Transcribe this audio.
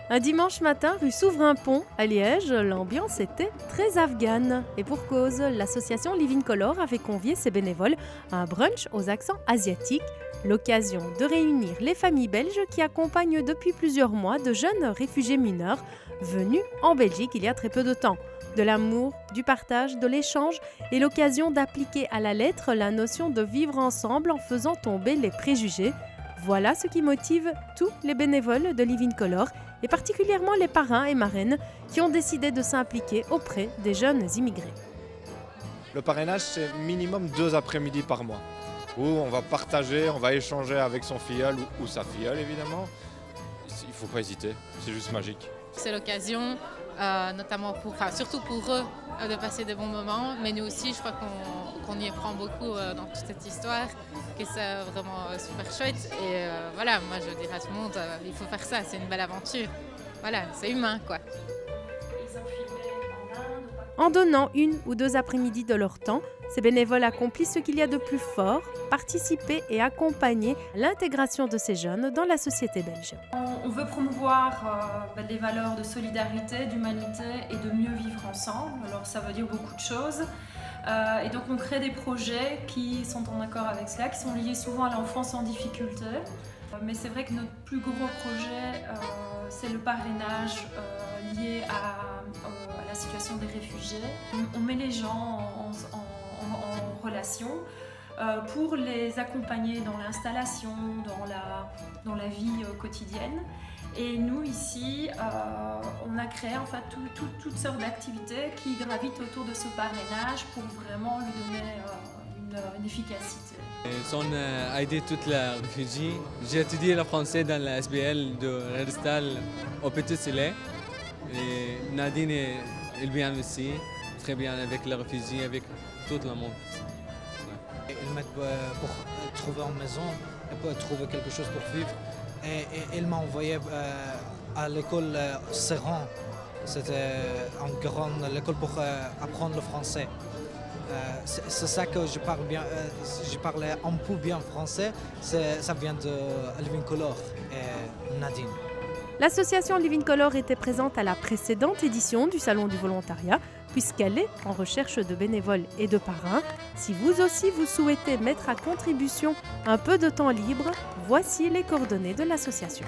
Un dimanche matin, rue Souverain-Pont, à Liège, l'ambiance était très afghane. Et pour cause, l'association Living Color avait convié ses bénévoles à un brunch aux accents asiatiques, l'occasion de réunir les familles belges qui accompagnent depuis plusieurs mois de jeunes réfugiés mineurs venus en Belgique il y a très peu de temps. De l'amour, du partage, de l'échange et l'occasion d'appliquer à la lettre la notion de vivre ensemble en faisant tomber les préjugés. Voilà ce qui motive tous les bénévoles de Living Color et particulièrement les parrains et marraines qui ont décidé de s'impliquer auprès des jeunes immigrés. Le parrainage, c'est minimum 2 après-midi par mois, où on va partager, on va échanger avec son filleul ou sa filleule évidemment. Il ne faut pas hésiter, c'est juste magique. C'est l'occasion, surtout pour eux, de passer de bons moments, mais nous aussi, je crois qu'on y apprend beaucoup dans toute cette histoire, que c'est vraiment super chouette. Et voilà, moi je dirais à tout le monde, il faut faire ça, c'est une belle aventure. Voilà, c'est humain quoi. En donnant 1 ou 2 après-midi de leur temps, ces bénévoles accomplissent ce qu'il y a de plus fort, participer et accompagner l'intégration de ces jeunes dans la société belge. On veut promouvoir des valeurs de solidarité, d'humanité et de mieux vivre ensemble. Alors ça veut dire beaucoup de choses. Et donc on crée des projets qui sont en accord avec cela, qui sont liés souvent à l'enfance en difficulté. Mais c'est vrai que notre plus gros projet, c'est le parrainage lié à la situation des réfugiés. On met les gens en relation pour les accompagner dans l'installation, dans la vie quotidienne. Et nous ici, on a créé en fait toutes sortes d'activités qui gravitent autour de ce parrainage pour vraiment lui donner une efficacité. Ils ont aidé tous les réfugiés. J'ai étudié le français dans la SBL de Redestal au Petit Silet. Et Nadine est bien aussi, très bien avec les réfugiés, avec tout le monde. Ouais. Ils m'aident pour trouver une maison, pour trouver quelque chose pour vivre. Et il m'a envoyé à l'école Serran. C'était une grande école pour apprendre le français. C'est ça que je parle bien. Je parlais un peu bien français. Ça vient de Living Color et Nadine. L'association Living Color était présente à la précédente édition du Salon du volontariat, puisqu'elle est en recherche de bénévoles et de parrains. Si vous aussi vous souhaitez mettre à contribution un peu de temps libre, voici les coordonnées de l'association.